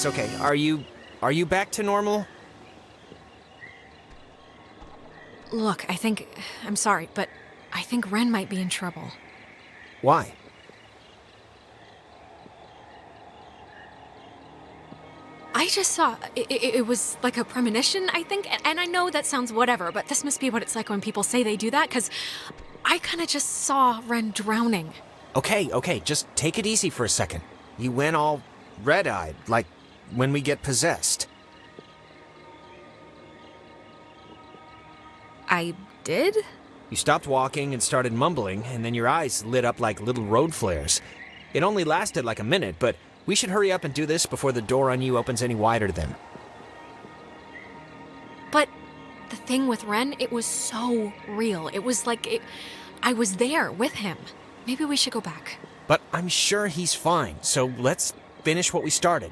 okay. Are you back to normal? Look, I'm sorry, but I think Ren might be in trouble. Why? I just saw, it was like a premonition, I think, and I know that sounds whatever, but this must be what it's like when people say they do that, because I kind of just saw Ren drowning. Okay, just take it easy for a second. You went all red-eyed, like when we get possessed. I did? You stopped walking and started mumbling, and then your eyes lit up like little road flares. It only lasted like a minute, but we should hurry up and do this before the door on you opens any wider then. But the thing with Ren, it was so real. It was like I was there with him. Maybe we should go back. But I'm sure he's fine, so let's finish what we started.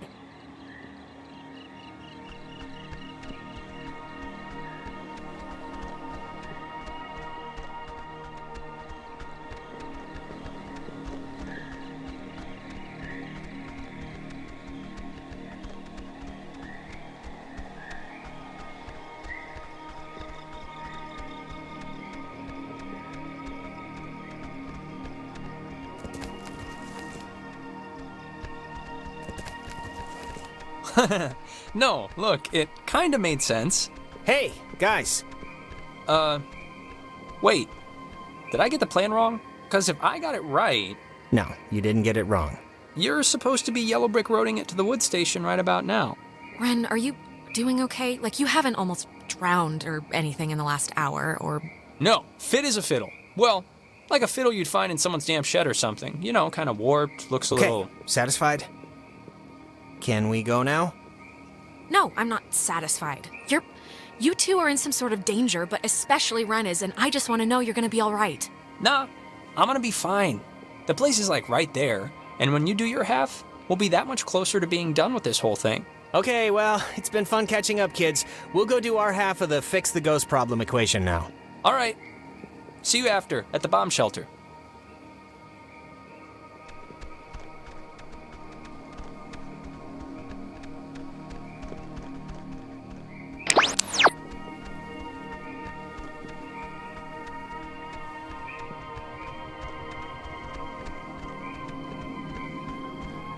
No, look, it kinda made sense. Hey, guys. Wait. Did I get the plan wrong? Because if I got it right, No, you didn't get it wrong. you're supposed to be yellow brick roading it to the wood station right about now. Ren, are you doing okay? Like, you haven't almost drowned or anything in the last hour, or... No, fit as a fiddle. Well, like a fiddle you'd find in someone's damn shed or something. You know, kind of warped, looks a Okay, little... satisfied? Can we go now? No, I'm not satisfied. You two are in some sort of danger, but especially Ren is, and I just want to know you're gonna be all right. Nah, I'm gonna be fine. The place is like right there, and when you do your half, we'll be that much closer to being done with this whole thing. Okay, well, it's been fun catching up, kids. We'll go do our half of the fix the ghost problem equation now. All right. See you after, at the bomb shelter.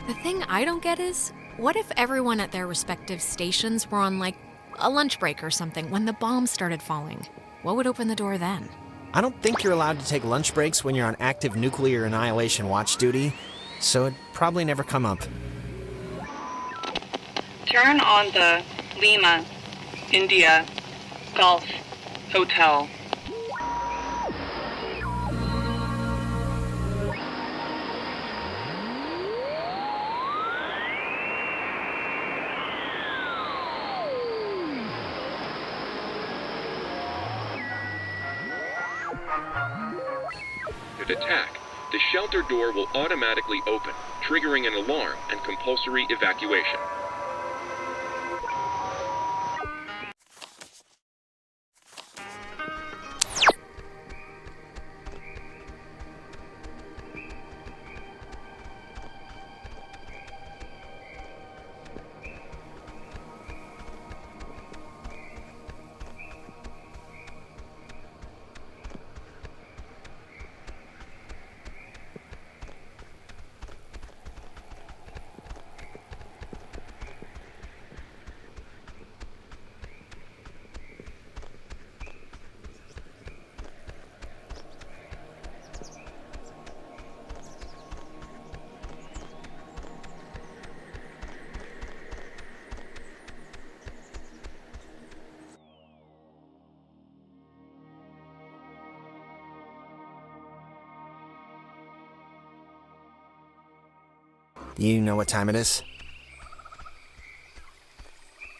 The thing I don't get is, what if everyone at their respective stations were on, like, a lunch break or something when the bombs started falling? What would open the door then? I don't think you're allowed to take lunch breaks when you're on active nuclear annihilation watch duty, so it'd probably never come up. Turn on the Lima, India, Golf, Hotel. If attacked, the shelter door will automatically open, triggering an alarm and compulsory evacuation. Do you know what time it is?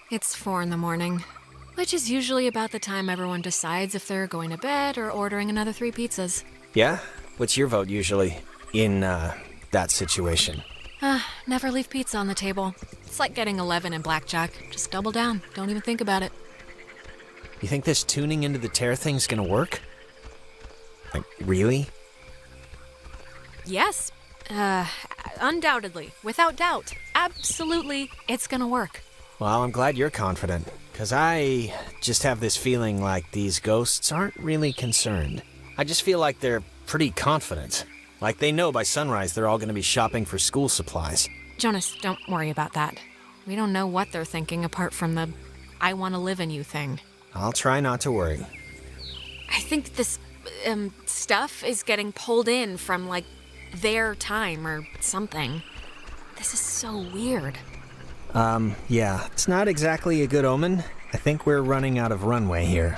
It's 4 in the morning, which is usually about the time everyone decides if they're going to bed or ordering another 3 pizzas. Yeah? What's your vote usually in, that situation? Never leave pizza on the table. It's like getting 11 in blackjack. Just double down. Don't even think about it. You think this tuning into the terror thing's gonna work? Like, really? Yes. Undoubtedly. Without doubt. absolutely, it's gonna work. Well, I'm glad you're confident, because I just have this feeling like these ghosts aren't really concerned. I just feel like they're pretty confident. Like they know by sunrise they're all going to be shopping for school supplies. Jonas, don't worry about that. We don't know what they're thinking apart from the I want to live in you thing. I'll try not to worry. I think this, stuff is getting pulled in from, like, their time or something. This is so weird. Yeah, it's not exactly a good omen. I think we're running out of runway here.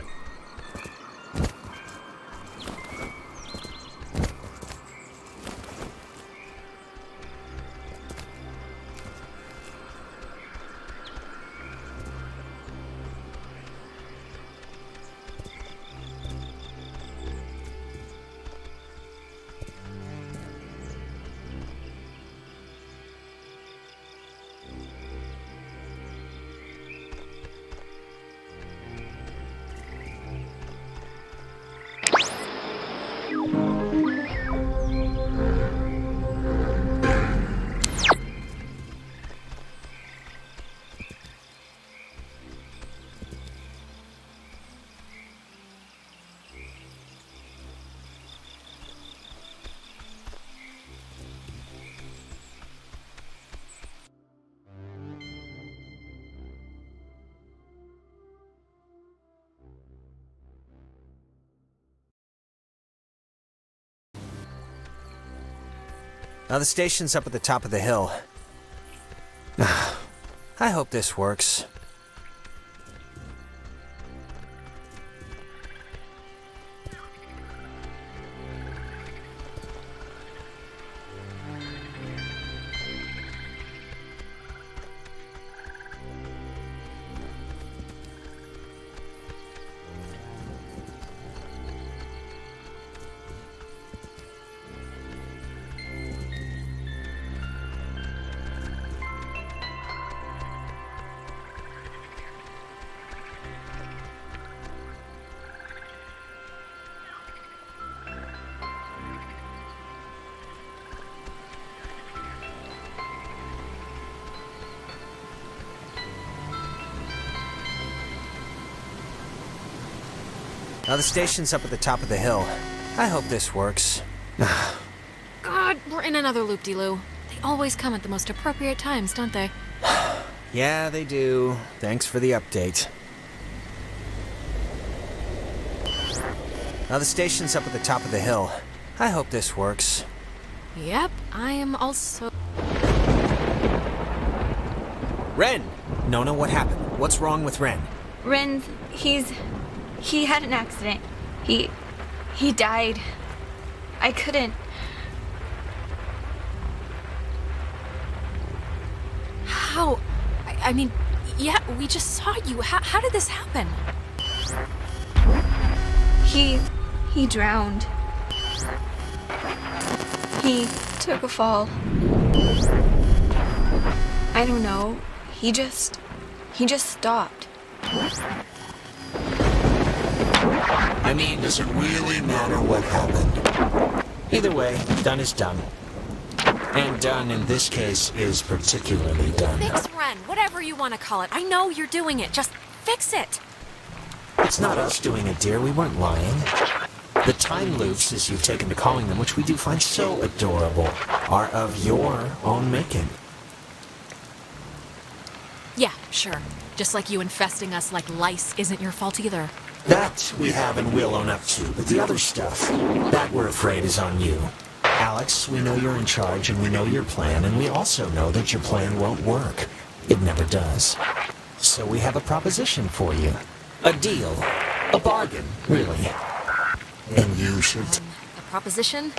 Now the station's up at the top of the hill. I hope this works. Now the station's up at the top of the hill. I hope this works. God, we're in another loop-de-loo. They always come at the most appropriate times, don't they? Yeah, they do. Thanks for the update. Now the station's up at the top of the hill. I hope this works. Yep, I am also... Ren! Nona, what happened? What's wrong with Ren? Ren, he had an accident. He died. I couldn't. How? I mean, yeah, we just saw you. How did this happen? He drowned. He took a fall. I don't know. He just stopped. I mean, does it really matter what happened? Either way, done is done. And done in this case is particularly done. Fix Ren, whatever you want to call it. I know you're doing it. Just fix it. It's not us doing it, dear. We weren't lying. The time loops, as you've taken to calling them, which we do find so adorable, are of your own making. Yeah, sure. Just like you infesting us like lice isn't your fault either. That we have and will own up to, but the other stuff, that we're afraid is on you. Alex, we know you're in charge and we know your plan, and we also know that your plan won't work. It never does. So we have a proposition for you. A deal. A bargain, really. And you should... A proposition?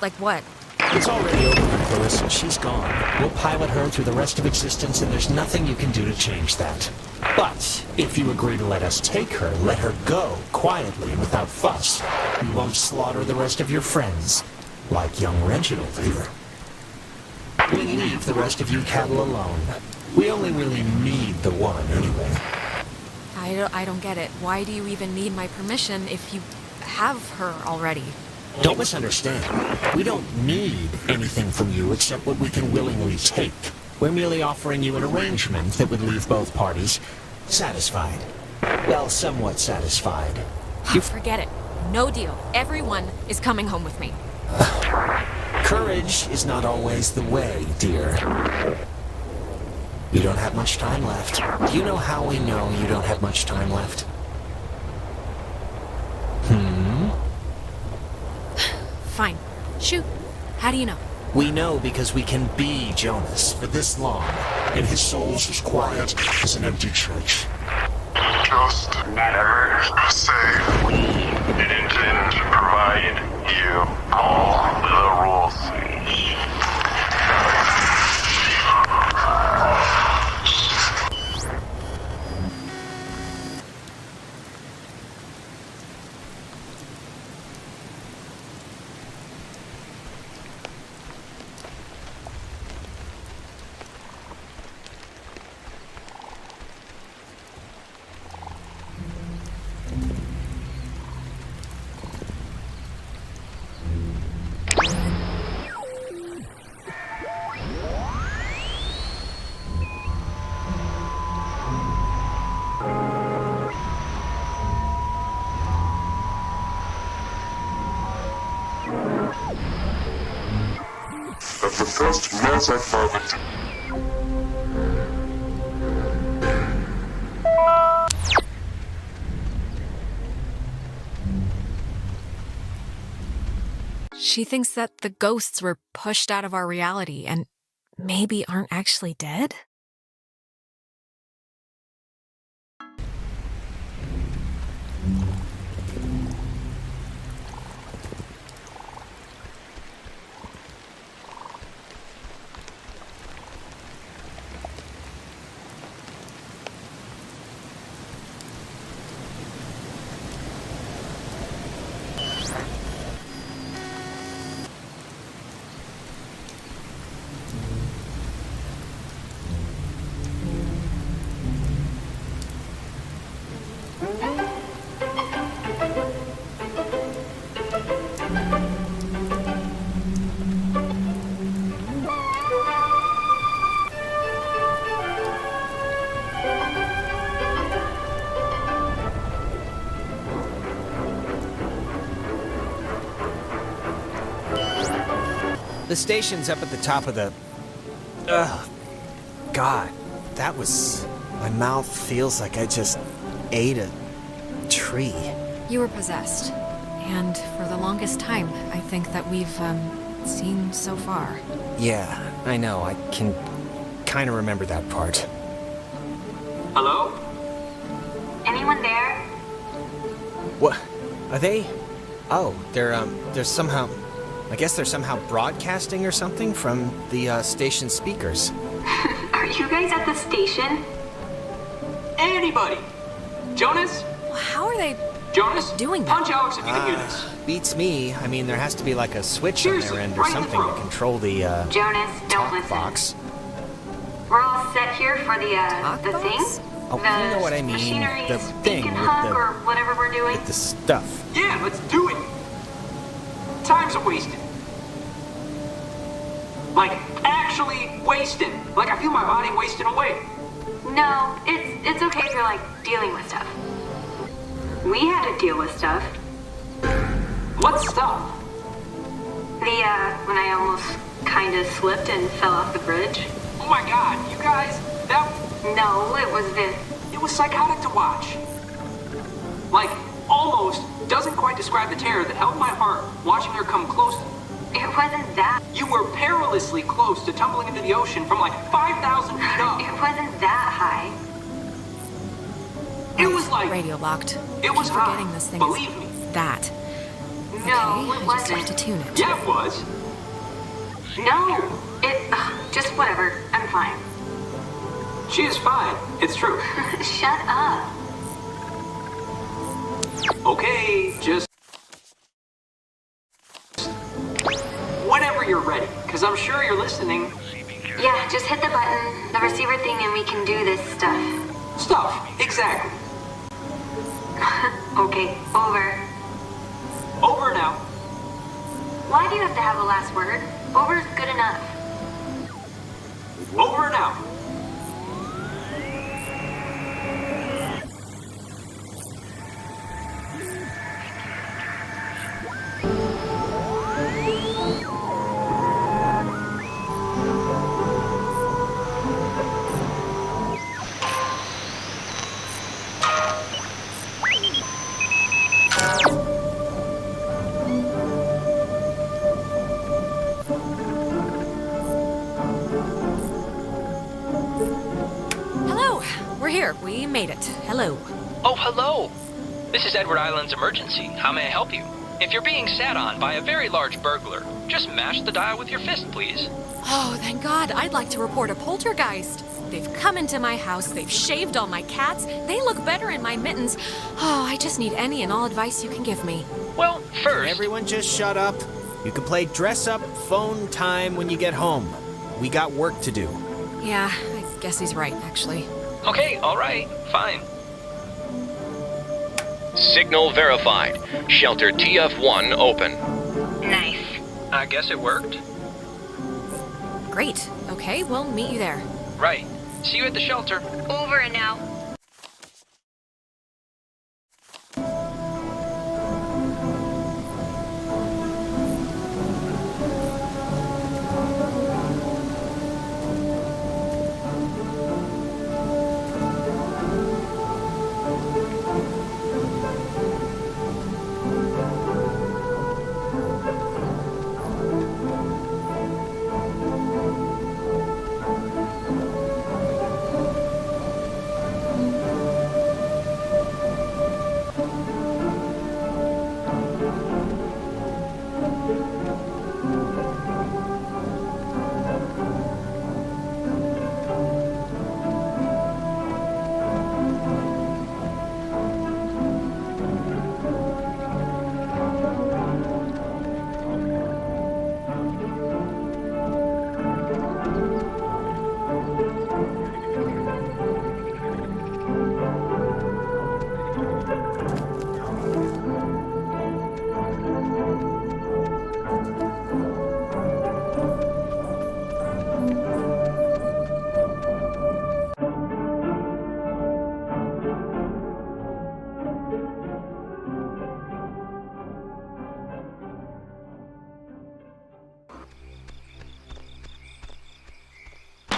Like what? It's already over for Clarissa. She's gone. We'll pilot her through the rest of existence, and there's nothing you can do to change that. But if you agree to let us take her, let her go, quietly and without fuss. We won't slaughter the rest of your friends, like young Reginald here. We leave the rest of you cattle alone. We only really need the one, anyway. I don't get it. Why do you even need my permission if you have her already? Don't misunderstand. We don't need anything from you except what we can willingly take. We're merely offering you an arrangement that would leave both parties satisfied. Well, somewhat satisfied. Forget it. No deal. Everyone is coming home with me. Courage is not always the way, dear. You don't have much time left. You know how we know you don't have much time left? Fine. Shoot. How do you know? We know because we can be Jonas for this long, and his soul's as quiet as an empty church. Just never say we didn't provide you all the rules. At the first glance I found it. She thinks that the ghosts were pushed out of our reality and maybe aren't actually dead? The station's up at the top of the... Ugh. God, that was... My mouth feels like I just ate a tree. You were possessed. And for the longest time, I think that we've, seen so far. Yeah, I know. I can kind of remember that part. Hello? Anyone there? What? Are they... Oh, they're somehow... I guess they're somehow broadcasting or something from the station speakers. Are you guys at the station? Anybody? Jonas? How are they Jonas? doing that? Punch Alex if you can hear this. Beats me. I mean, there has to be like a switch Seriously, on their end or right in the something to throat. control the, Jonas, don't talk listen. box. We're all set here for the box? thing? Oh, you know what I mean. Machinery, The speak thing and with hug, the... or whatever we're doing. with the stuff. Yeah, let's do it. Time's a wasted. Like, actually wasted. Like, I feel my body wasting away. No, it's okay if you're, like, dealing with stuff. We had to deal with stuff. What stuff? When I almost kinda slipped and fell off the bridge. Oh my god, you guys, that... No, it was It was psychotic to watch. Like, almost doesn't quite describe the terror that held my heart watching her come close. It wasn't that. You were perilously close to tumbling into the ocean from like 5,000 feet up. It wasn't that high. It was like... Radio locked. It was Keep forgetting high. this thing Believe is me. that. No, Okay, it I just wasn't. have to tune it. Yeah, it was. No, just whatever. I'm fine. She is fine. It's true. Shut up. Okay, just... Whenever you're ready, because I'm sure you're listening. Yeah, just hit the button, the receiver thing, and we can do this stuff. Stuff, exactly. Okay, over. Over now. Why do you have to have the last word? Over's good enough. Over and out. We made it. Hello. Oh, hello. This is Edward Island's emergency. How may I help you? If you're being sat on by a very large burglar, just mash the dial with your fist, please. Oh, thank God. I'd like to report a poltergeist. They've come into my house. They've shaved all my cats. They look better in my mittens. Oh, I just need any and all advice you can give me. Well, first... Everyone just shut up. You can play dress-up phone time when you get home. We got work to do. Yeah, I guess he's right, actually. Okay, all right, fine. Signal verified. Shelter TF1 open. Nice. I guess it worked. Great. Okay, we'll meet you there. Right. See you at the shelter. Over and out.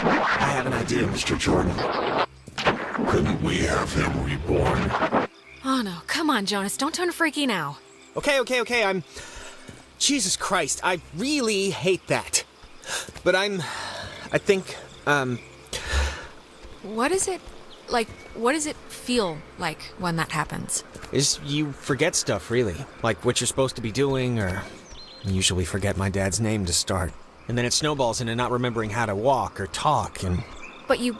I have an idea, Mr. Jordan. Couldn't we have him reborn? Oh no, come on, Jonas, don't turn freaky now. Okay, Jesus Christ, I really hate that. But I think, What is it feel like when that happens? is you forget stuff, really. Like what you're supposed to be doing, or I usually forget my dad's name to start. And then it snowballs into not remembering how to walk or talk, and... But you,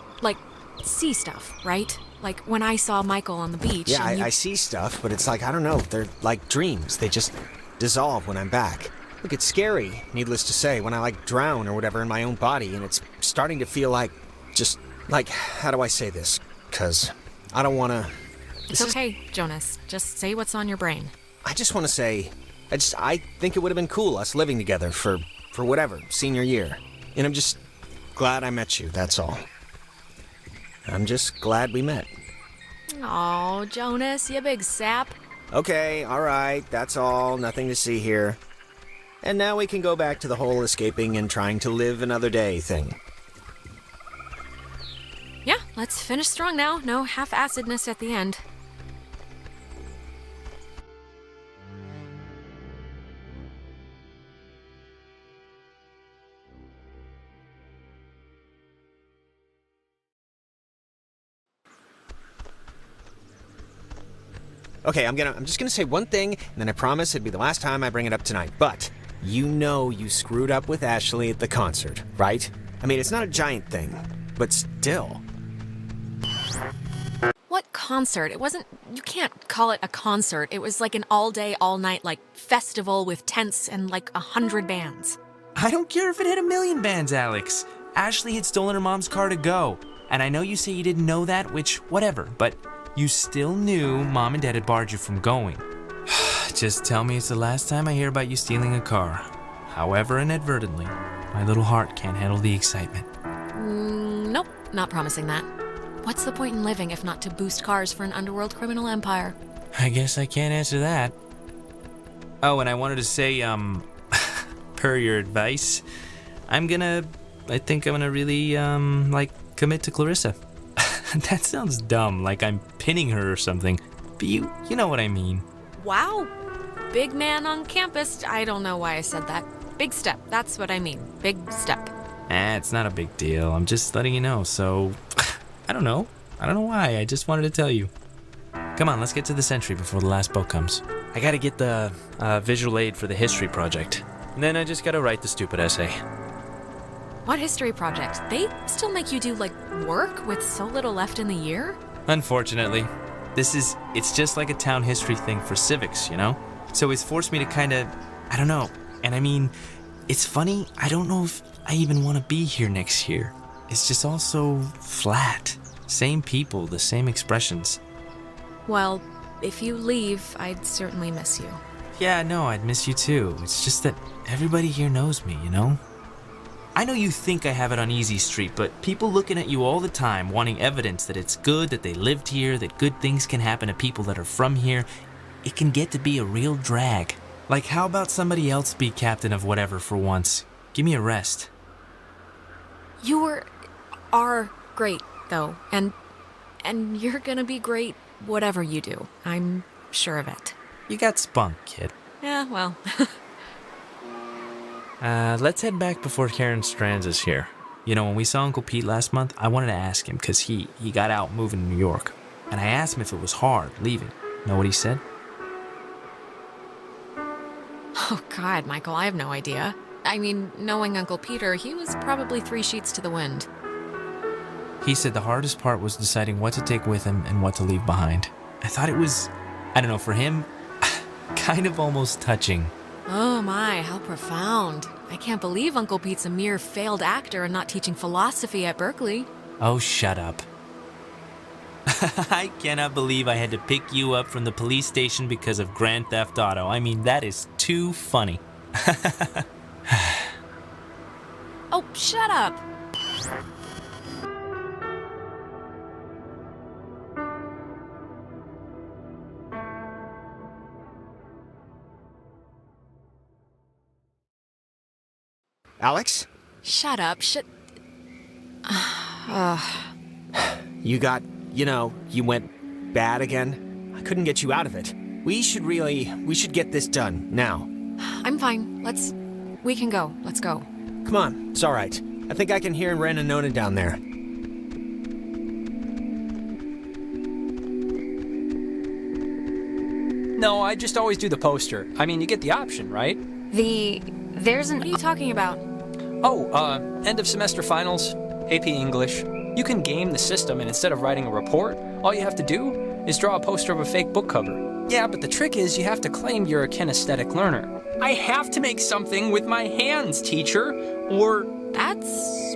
see stuff, right? Like when I saw Michael on the beach. Yeah, and I see stuff, but it's like, I don't know, they're like dreams. They just dissolve when I'm back. Look, it's scary, needless to say, when I drown or whatever in my own body, and it's starting to feel how do I say this? 'Cause I don't want to... It's okay, Jonas. Just say what's on your brain. I just want to say, I think it would have been cool, us living together for whatever, senior year. And I'm just glad I met you, that's all. I'm just glad we met. Oh, Jonas, you big sap. Okay, all right, that's all, nothing to see here. And now we can go back to the whole escaping and trying to live another day thing. Yeah, let's finish strong now. No half-acidness at the end. Okay, I'm just gonna say one thing, and then I promise it'd be the last time I bring it up tonight. But you know you screwed up with Ashley at the concert, right? I mean, it's not a giant thing, but still. What concert? It wasn't... You can't call it a concert. It was like an all-day, all-night, festival with tents and 100 bands. I don't care if it had 1,000,000 bands, Alex. Ashley had stolen her mom's car to go. And I know you say you didn't know that, which, whatever, but you still knew Mom and Dad had barred you from going. Just tell me it's the last time I hear about you stealing a car. However inadvertently, my little heart can't handle the excitement. not promising that. What's the point in living if not to boost cars for an underworld criminal empire? I guess I can't answer that. Oh, and I wanted to say, per your advice, I think I'm gonna really, commit to Clarissa. That sounds dumb, like I'm pinning her or something. But you know what I mean. Wow. Big man on campus. I don't know why I said that. Big step. That's what I mean. Big step. It's not a big deal. I'm just letting you know, so... I don't know why. I just wanted to tell you. Come on, let's get to the Sentry before the last boat comes. I gotta get the visual aid for the history project. And then I just gotta write the stupid essay. What history project? They still make you do, work with so little left in the year? Unfortunately. It's just like a town history thing for civics, you know? So it's forced me to I don't know. And I mean, it's funny, I don't know if I even want to be here next year. It's just all so flat. Same people, the same expressions. Well, if you leave, I'd certainly miss you. Yeah, no, I'd miss you too. It's just that everybody here knows me, you know? I know you think I have it on easy street, but people looking at you all the time, wanting evidence that it's good, that they lived here, that good things can happen to people that are from here, it can get to be a real drag. Like, how about somebody else be captain of whatever for once? Give me a rest. You are great, though, and you're gonna be great whatever you do. I'm sure of it. You got spunk, kid. Yeah, well... Let's head back before Karen Strands is here. You know, when we saw Uncle Pete last month, I wanted to ask him, because he got out moving to New York. And I asked him if it was hard leaving. Know what he said? Oh, God, Michael, I have no idea. I mean, knowing Uncle Peter, he was probably 3 sheets to the wind. He said the hardest part was deciding what to take with him and what to leave behind. I thought it was, I don't know, for him, kind of almost touching. Oh my, how profound. I can't believe Uncle Pete's a mere failed actor and not teaching philosophy at Berkeley. Oh, shut up. I cannot believe I had to pick you up from the police station because of Grand Theft Auto. I mean, that is too funny. Oh, shut up. Alex? Shut up, You got, you went bad again. I couldn't get you out of it. We should get this done, now. I'm fine. We can go. Let's go. Come on, it's all right. I think I can hear Ren and Nona down there. No, I just always do the poster. I mean, you get the option, right? There's an... What are you talking about? Oh, end of semester finals, AP English. You can game the system, and instead of writing a report, all you have to do is draw a poster of a fake book cover. Yeah, but the trick is you have to claim you're a kinesthetic learner. I have to make something with my hands, teacher, or... That's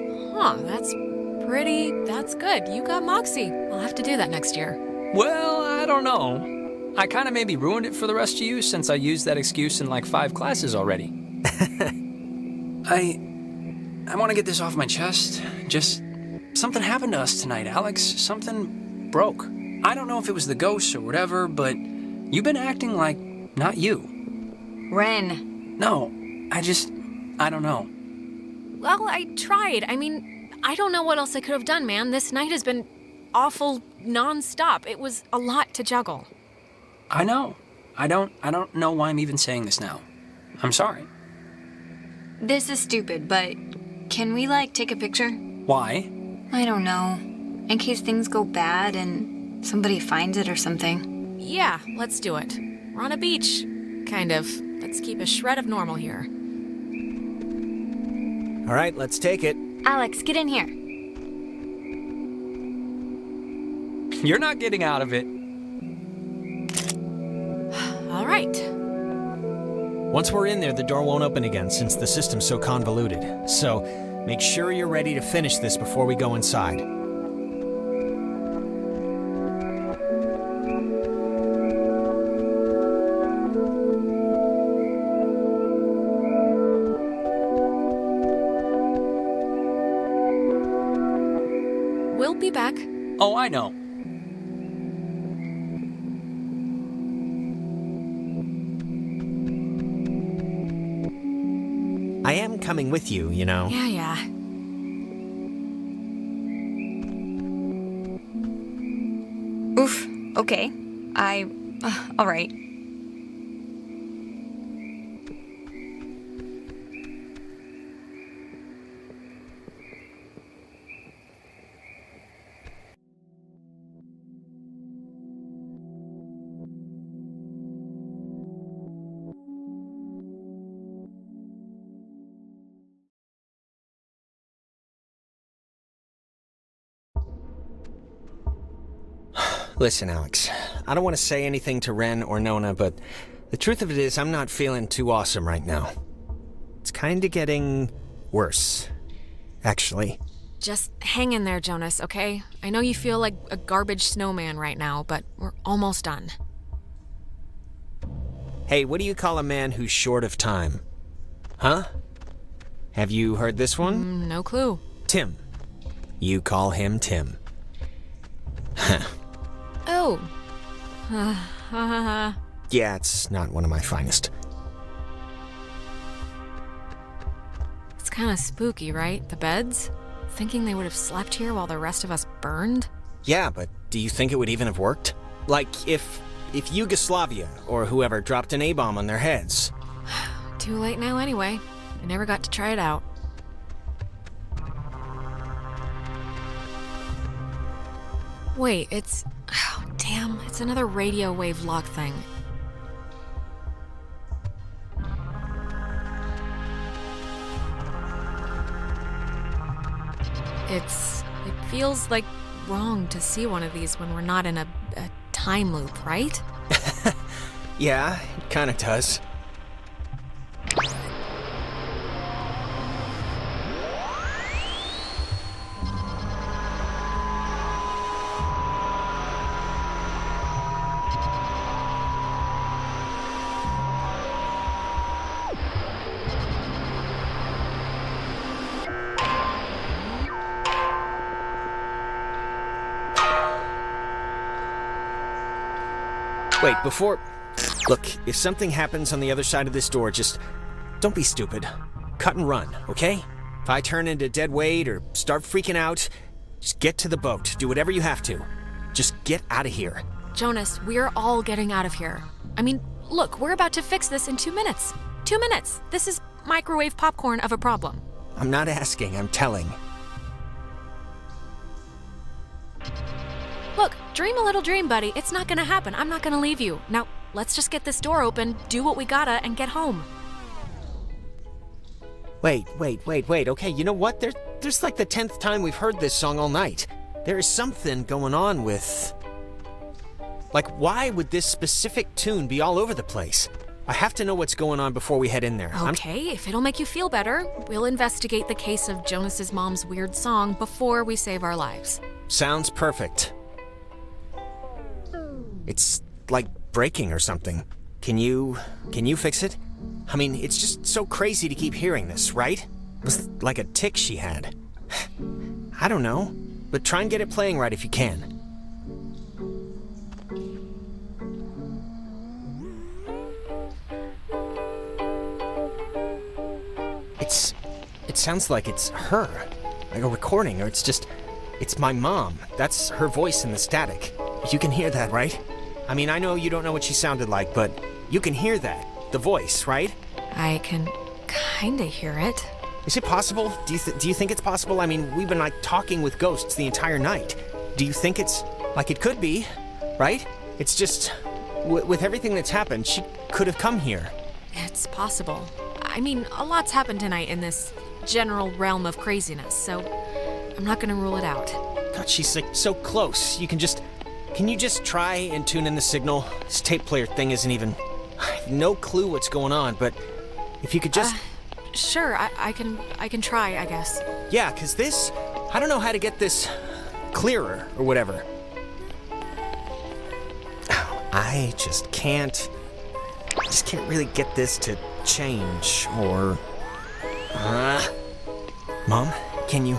good. You got moxie. I'll have to do that next year. Well, I don't know. I kind of maybe ruined it for the rest of you since I used that excuse in like 5 classes already. I want to get this off my chest. Just something happened to us tonight, Alex. Something broke. I don't know if it was the ghosts or whatever, but you've been acting like not you. Ren. No, I don't know. Well, I tried. I mean, I don't know what else I could have done, man. This night has been awful non-stop. It was a lot to juggle. I know. I don't know why I'm even saying this now. I'm sorry. This is stupid, but can we, take a picture? Why? I don't know. In case things go bad and somebody finds it or something. Yeah, let's do it. We're on a beach. Kind of. Let's keep a shred of normal here. All right, let's take it. Alex, get in here. You're not getting out of it. All right. Once we're in there, the door won't open again since the system's so convoluted. So, make sure you're ready to finish this before we go inside. back. Oh, I know. I am coming with you, you know. Yeah. Oof. Okay. All right. Listen, Alex, I don't want to say anything to Ren or Nona, but the truth of it is I'm not feeling too awesome right now. It's kind of getting worse, actually. Just hang in there, Jonas, okay? I know you feel like a garbage snowman right now, but we're almost done. Hey, what do you call a man who's short of time? Huh? Have you heard this one? No clue. Tim. You call him Tim. Oh. Yeah, it's not one of my finest. It's kind of spooky, right? The beds? Thinking they would have slept here while the rest of us burned? Yeah, but do you think it would even have worked? Like, if Yugoslavia or whoever dropped an A-bomb on their heads. Too late now anyway. I never got to try it out. Wait, it's... Oh, damn, it's another radio wave lock thing. It feels like wrong to see one of these when we're not in a time loop, right? Yeah, it kind of does. Wait, before... Look, if something happens on the other side of this door, just don't be stupid. Cut and run, okay? If I turn into dead weight or start freaking out, just get to the boat. Do whatever you have to. Just get out of here. Jonas, we're all getting out of here. I mean, look, we're about to fix this in 2 minutes. 2 minutes. This is microwave popcorn of a problem. I'm not asking, I'm telling. Look, dream a little dream, buddy. It's not gonna happen. I'm not gonna leave you. Now, let's just get this door open, do what we gotta, and get home. Wait. Okay, you know what? There's like the 10th time we've heard this song all night. There is something going on with... Like, why would this specific tune be all over the place? I have to know what's going on before we head in there. Okay, if it'll make you feel better, we'll investigate the case of Jonas's mom's weird song before we save our lives. Sounds perfect. It's like breaking or something. Can you fix it? I mean, it's just so crazy to keep hearing this, right? It was like a tic she had. I don't know, but try and get it playing right if you can. It sounds like it's her, like a recording, or it's my mom. That's her voice in the static. You can hear that, right? I mean, I know you don't know what she sounded like, but you can hear that. The voice, right? I can kinda hear it. Is it possible? Do you think it's possible? I mean, we've been like talking with ghosts the entire night. Do you think it's like it could be, right? It's just with everything that's happened, she could have come here. It's possible. I mean, a lot's happened tonight in this general realm of craziness, so I'm not gonna rule it out. God, she's like so close. Can you just try and tune in the signal? This tape player thing isn't even... I have no clue what's going on, but if you could just... Sure, I can try, I guess. Yeah, 'cause this... I don't know how to get this clearer or whatever. I just can't really get this to change or... Mom, can you...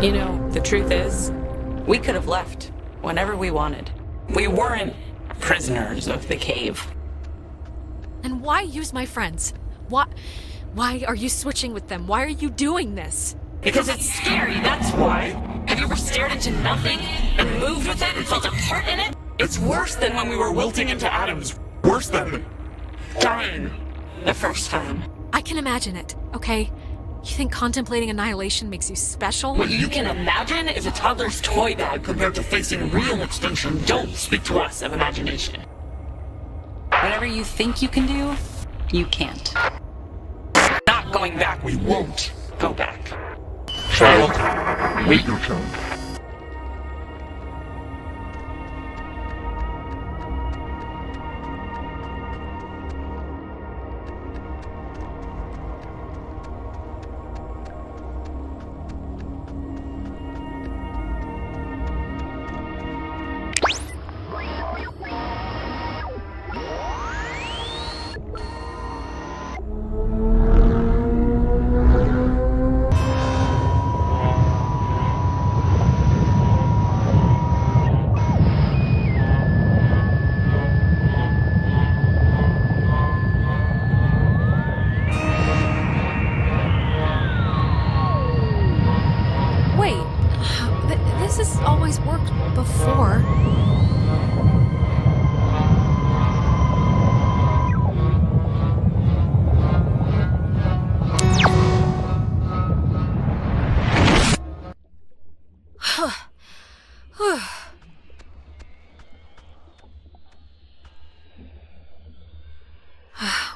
You know, the truth is, we could have left whenever we wanted. We weren't prisoners of the cave. And why use my friends? Why are you switching with them? Why are you doing this? Because it's scary, that's why. Have you ever stared into nothing and moved with it and felt a part in it? It's worse than when we were wilting into atoms. Worse than dying the first time. I can imagine it, okay? You think contemplating annihilation makes you special? What you can imagine is a toddler's toy bag compared to facing real extinction. Don't speak to us of imagination. Whatever you think you can do, you can't. Not going back, we won't go back. Child, wait your turn. This has always worked before.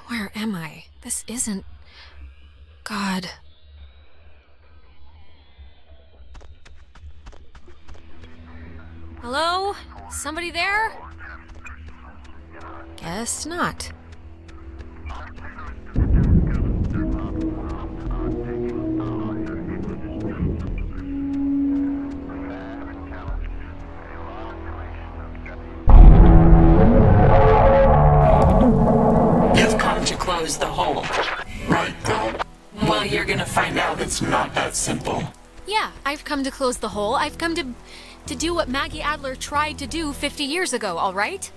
Where am I? This isn't... God... Hello? Somebody there? Guess not. You've come to close the hole, right, girl? Well, you're gonna find out it's not that simple. Yeah, I've come to close the hole. I've come to do what Maggie Adler tried to do 50 years ago, all right?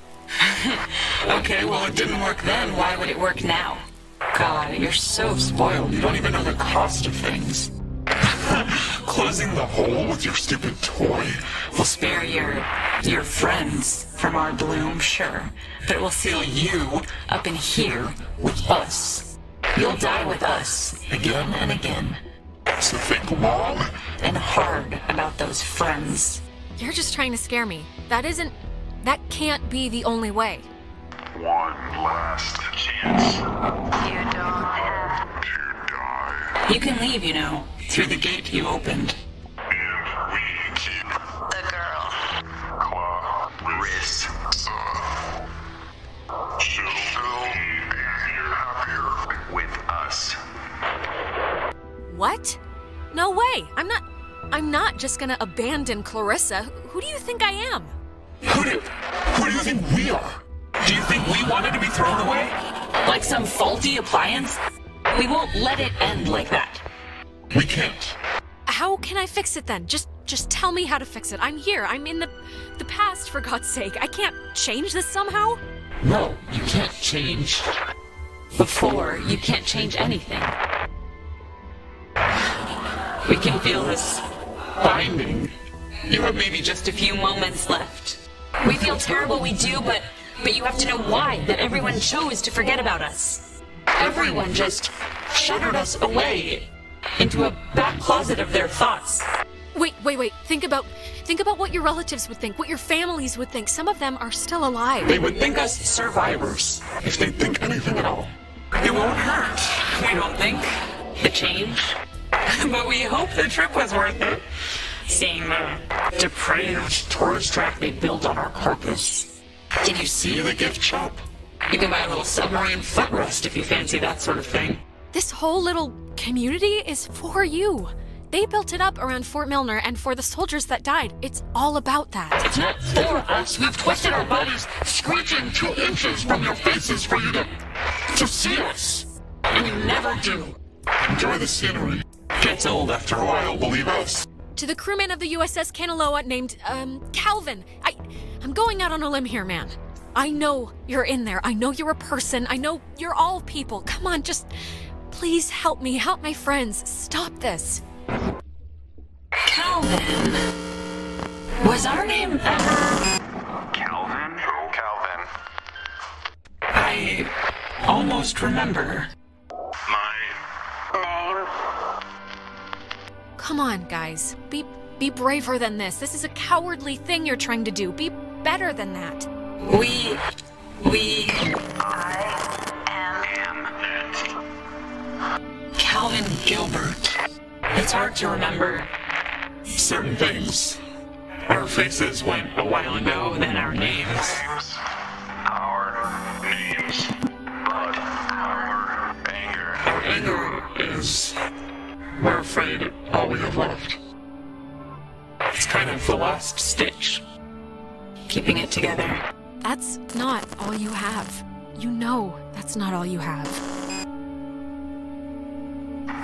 Okay, well, it didn't work then. Why would it work now? God, you're so spoiled. You don't even know the cost of things. Closing the hole with your stupid toy will spare your friends from our bloom, sure. But it will seal you up in here with us. You'll die with us again and again. So think long and hard about those friends. You're just trying to scare me. That can't be the only way. One last chance. You don't have to die. You can leave, you know, through the gate you opened. And we keep the girl. Clarissa. She'll be happier with us. What? No way. I'm not just gonna abandon Clarissa. Who do you think I am? Who do you think we are? Do you think we wanted to be thrown away? Like some faulty appliance? We won't let it end like that. We can't. How can I fix it then? Just tell me how to fix it. I'm here. I'm in the past, for God's sake. I can't change this somehow? No, you can't change. Before, you can't change anything. We can feel this binding. You have maybe just a few moments left. We feel terrible, we do, but you have to know why, that everyone chose to forget about us. Everyone just shuttered us away into a back closet of their thoughts. Wait. Think about what your relatives would think, what your families would think. Some of them are still alive. They would think us survivors, if they think anything at all. It won't hurt, we don't think, the change. But we hope the trip was worth it. Seeing the depraved tourist trap they built on our carcass. Did you see the gift shop? You can buy a little submarine footrest if you fancy that sort of thing. This whole little community is for you. They built it up around Fort Milner and for the soldiers that died. It's all about that. It's not for us. We've twisted our bodies, screeching 2 inches from your faces for you to see us. And you never do. Enjoy the scenery. Gets old after a while, believe us. To the crewman of the USS Kanaloa named, Calvin. I'm going out on a limb here, man. I know you're in there. I know you're a person. I know you're all people. Come on, just please help me. Help my friends. Stop this. Calvin. Was our name ever... Calvin? Calvin. I almost remember. My Name? Come on, guys. Be braver than this. This is a cowardly thing you're trying to do. Be better than that. I am Calvin Gilbert. It's hard to remember certain things. Our faces went a while ago, then our names. Our names. But our anger. Our anger is... We're afraid all we have left. It's kind of the last stitch. Keeping it together. That's not all you have. You know that's not all you have.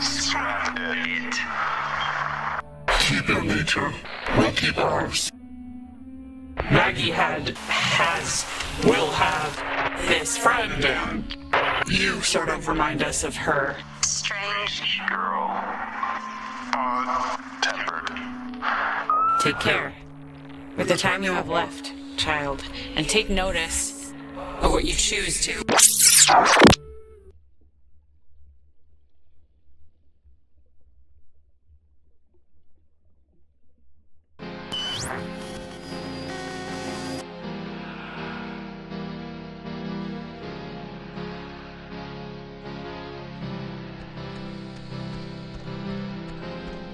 Scrap it. Keep your nature. We'll keep ours. Maggie has, will have this friend, and you sort of remind us of her. Strange girl. Tempered. Take care with the time you have left, child, and take notice of what you choose to.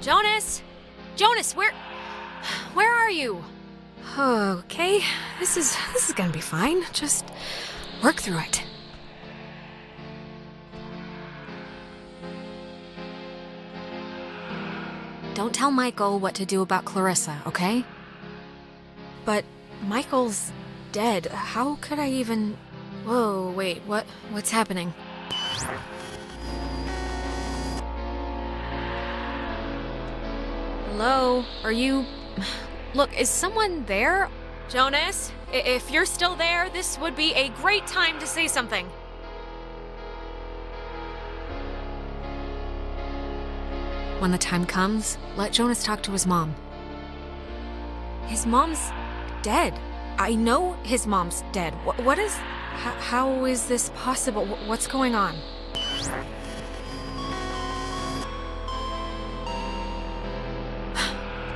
Jonas! Jonas, where are you? Okay, this is gonna be fine. Just work through it. Don't tell Michael what to do about Clarissa, okay? But Michael's dead. How could I even... Whoa, wait, what's happening? Hello? Are you... Look, is someone there? Jonas, if you're still there, this would be a great time to say something. When the time comes, let Jonas talk to his mom. His mom's dead. I know his mom's dead. What is... How is this possible? What's going on?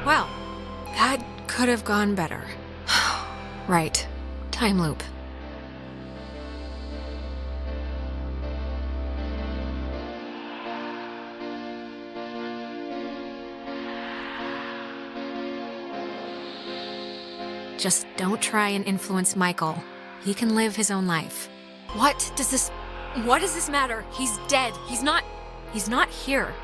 Well, that could have gone better. Right. Time loop. Just don't try and influence Michael. He can live his own life. What does this matter? He's dead. He's not here.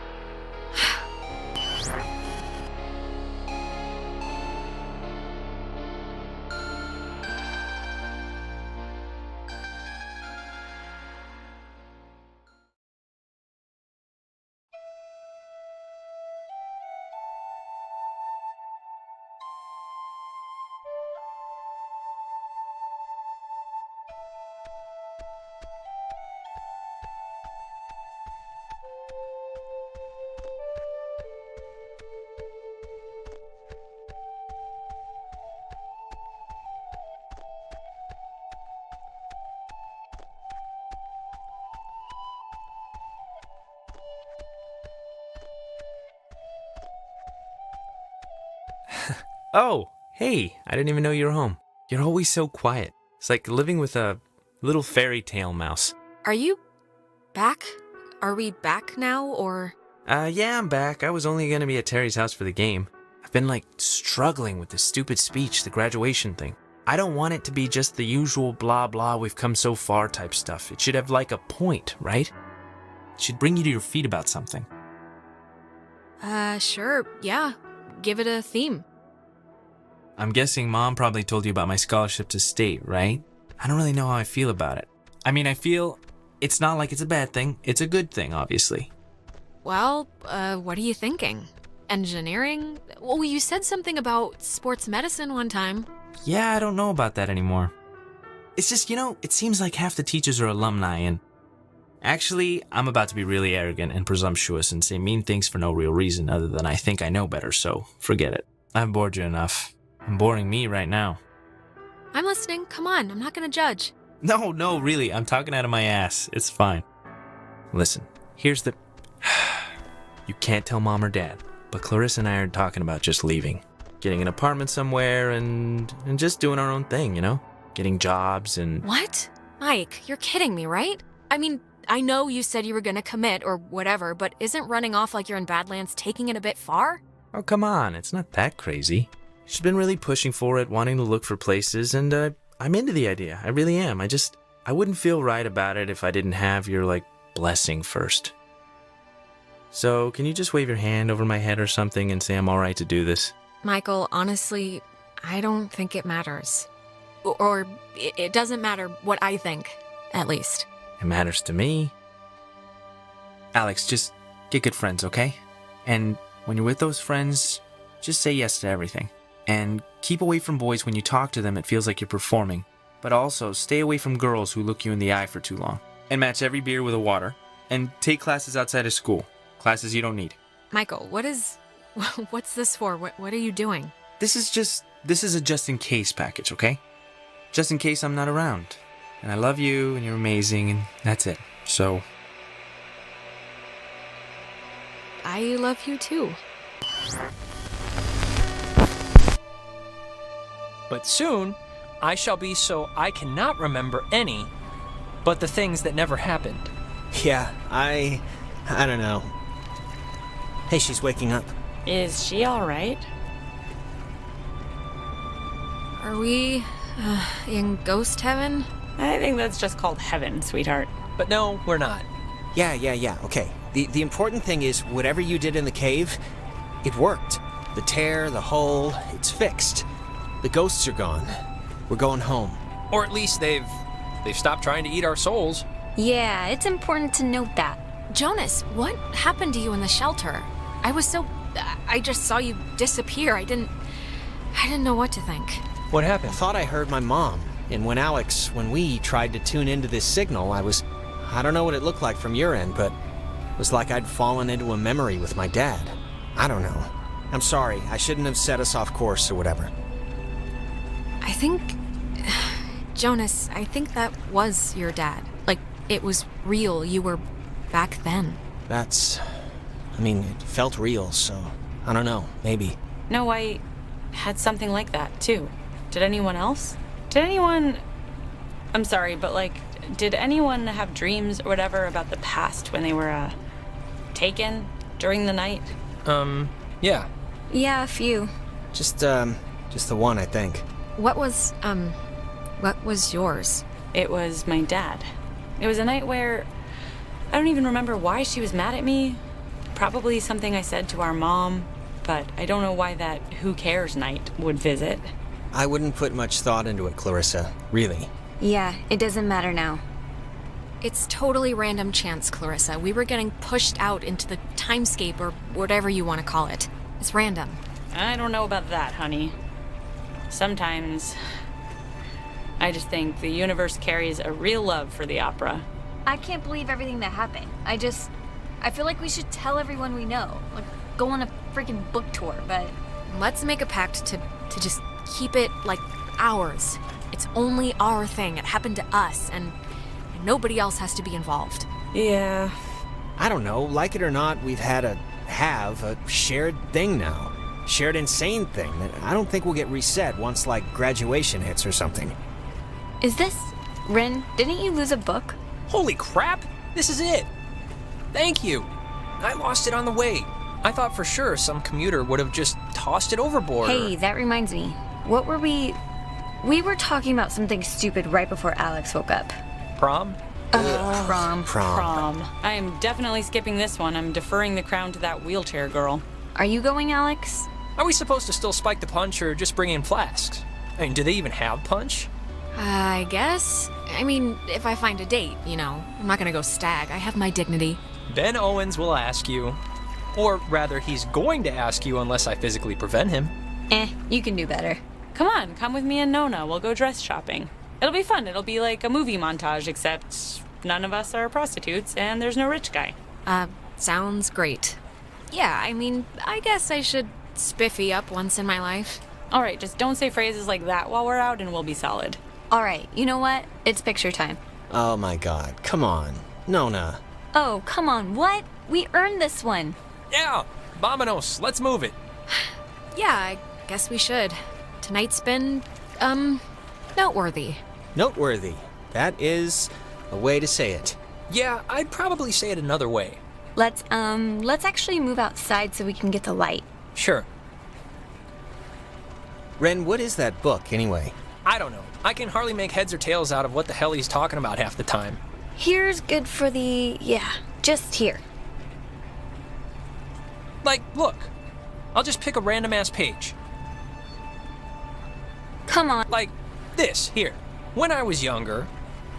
Oh, hey, I didn't even know you were home. You're always so quiet. It's like living with a little fairy tale mouse. Are you back? Are we back now, or? Yeah, I'm back. I was only gonna be at Terry's house for the game. I've been, struggling with this stupid speech, the graduation thing. I don't want it to be just the usual blah blah we've come so far type stuff. It should have, a point, right? It should bring you to your feet about something. Sure, yeah. Give it a theme. I'm guessing Mom probably told you about my scholarship to state, right? I don't really know how I feel about it. I mean, I feel it's not like it's a bad thing. It's a good thing, obviously. Well, what are you thinking? engineering? Well, you said something about sports medicine one time. Yeah, I don't know about that anymore. It's just, it seems like half the teachers are alumni, and actually, I'm about to be really arrogant and presumptuous and say mean things for no real reason other than I think I know better, so forget it. I've bored you enough. I'm boring me right now. I'm listening. Come on, I'm not gonna judge. No, really, I'm talking out of my ass. It's fine. Listen, here's the... You can't tell Mom or Dad, but Clarissa and I are talking about just leaving. Getting an apartment somewhere and just doing our own thing, Getting jobs and... What? Mike, you're kidding me, right? I mean, I know you said you were gonna commit or whatever, but isn't running off like you're in Badlands taking it a bit far? Oh, come on, it's not that crazy. She's been really pushing for it, wanting to look for places, and I'm into the idea. I really am. I wouldn't feel right about it if I didn't have your, blessing first. So, can you just wave your hand over my head or something and say I'm alright to do this? Michael, honestly, I don't think it matters. Or it doesn't matter what I think, at least. It matters to me. Alex, just get good friends, okay? And when you're with those friends, just say yes to everything. And keep away from boys when you talk to them, it feels like you're performing. But also, stay away from girls who look you in the eye for too long. And match every beer with a water. And take classes outside of school. Classes you don't need. Michael, what's this for? What are you doing? This is a just in case package, okay? Just in case I'm not around. And I love you, and you're amazing, and that's it. So... I love you too. But soon, I shall be so I cannot remember any but the things that never happened. Yeah, I don't know. Hey, she's waking up. Is she alright? Are we in ghost heaven? I think that's just called heaven, sweetheart. But no, we're not. Yeah, okay. The important thing is, whatever you did in the cave, it worked. The tear, the hole, it's fixed. The ghosts are gone. We're going home. Or at least they've stopped trying to eat our souls. Yeah, it's important to note that. Jonas, what happened to you in the shelter? I just saw you disappear. I didn't know what to think. What happened? I thought I heard my mom. And when we tried to tune into this signal, I don't know what it looked like from your end, but it was like I'd fallen into a memory with my dad. I don't know. I'm sorry, I shouldn't have set us off course or whatever. Jonas, I think that was your dad. It was real. You were back then. It felt real, so I don't know, maybe. No, I had something like that, too. Did anyone else? I'm sorry, but did anyone have dreams or whatever about the past when they were, taken during the night? Yeah. Yeah, a few. Just the one, I think. What was yours? It was my dad. It was a night where I don't even remember why she was mad at me. Probably something I said to our mom, but I don't know why that who cares night would visit. I wouldn't put much thought into it, Clarissa. Really. Yeah, it doesn't matter now. It's totally random chance, Clarissa. We were getting pushed out into the timescape or whatever you want to call it. It's random. I don't know about that, honey. Sometimes I just think the universe carries a real love for the opera. I can't believe everything that happened. I feel like we should tell everyone we know. Go on a freaking book tour, but... Let's make a pact to just keep it, ours. It's only our thing. It happened to us, and nobody else has to be involved. Yeah. I don't know, like it or not, we've had a shared thing now. Shared insane thing that I don't think will get reset once, graduation hits or something. Is this... Ren, didn't you lose a book? Holy crap! This is it! Thank you! I lost it on the way. I thought for sure some commuter would have just tossed it overboard. Hey, that reminds me. What were we... We were talking about something stupid right before Alex woke up. Prom? Prom. I am definitely skipping this one. I'm deferring the crown to that wheelchair girl. Are you going, Alex? Are we supposed to still spike the punch or just bring in flasks? Do they even have punch? I guess. If I find a date, I'm not gonna go stag. I have my dignity. Ben Owens will ask you. Or rather, he's going to ask you unless I physically prevent him. You can do better. Come on, come with me and Nona. We'll go dress shopping. It'll be fun. It'll be like a movie montage, except none of us are prostitutes and there's no rich guy. Sounds great. Yeah, I mean, I guess I should spiffy up once in my life. All right, just don't say phrases like that while we're out and we'll be solid. All right, you know what? It's picture time. Oh my god, come on. Nona. Oh, come on, what? We earned this one. Yeah, vamonos, let's move it. Yeah, I guess we should. Tonight's been, noteworthy. Noteworthy. That is a way to say it. Yeah, I'd probably say it another way. Let's actually move outside so we can get the light. Sure. Ren, what is that book, anyway? I don't know. I can hardly make heads or tails out of what the hell he's talking about half the time. Here's good for the... yeah, just here. Like, look. I'll just pick a random-ass page. Come on. Like this, here. When I was younger,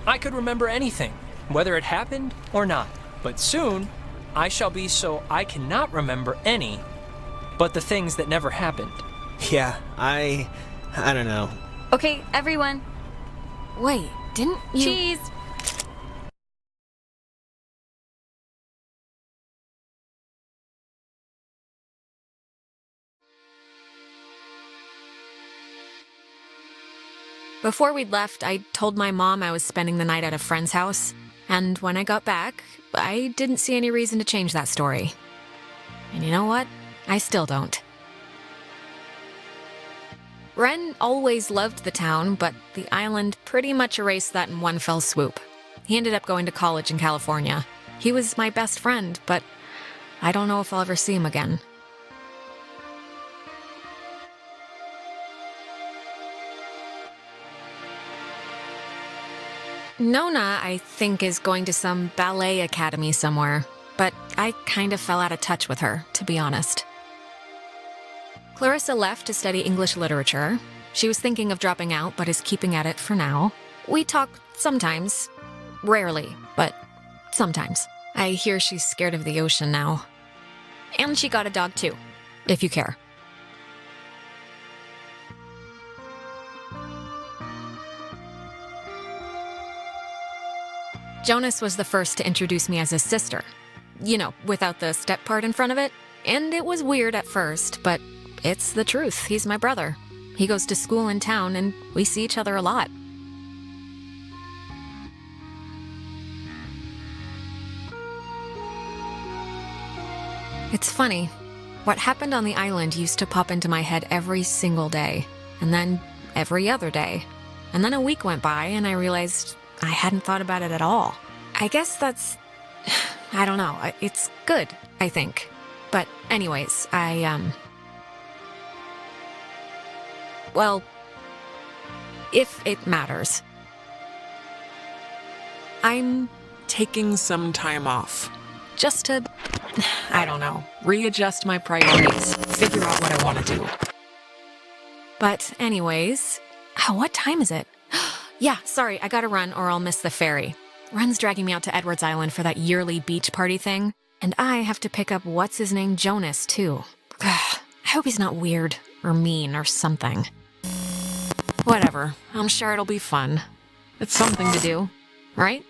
I could remember anything, whether it happened or not. But soon, I shall be so I cannot remember any, but the things that never happened. Yeah, I don't know. Okay, everyone. Wait, didn't you... Cheese! Before we'd left, I told my mom I was spending the night at a friend's house, and when I got back, I didn't see any reason to change that story. And you know what? I still don't. Ren always loved the town, but the island pretty much erased that in one fell swoop. He ended up going to college in California. He was my best friend, but I don't know if I'll ever see him again. Nona, I think, is going to some ballet academy somewhere, but I kind of fell out of touch with her, to be honest. Clarissa left to study English literature. She was thinking of dropping out, but is keeping at it for now. We talk sometimes. Rarely, but sometimes. I hear she's scared of the ocean now. And she got a dog too, if you care. Jonas was the first to introduce me as his sister. You know, without the step part in front of it. And it was weird at first, but it's the truth. He's my brother. He goes to school in town, and we see each other a lot. It's funny. What happened on the island used to pop into my head every single day, and then every other day. And then a week went by, and I realized I hadn't thought about it at all. I guess that's... I don't know. It's good, I think. But anyways, well, if it matters. I'm taking some time off. Just to, I don't know, readjust my priorities, figure out what I want to do. But anyways, what time is it? Yeah, sorry, I gotta run or I'll miss the ferry. Ren's dragging me out to Edwards Island for that yearly beach party thing, and I have to pick up what's-his-name Jonas, too. I hope he's not weird or mean or something. Whatever, I'm sure it'll be fun. It's something to do, right?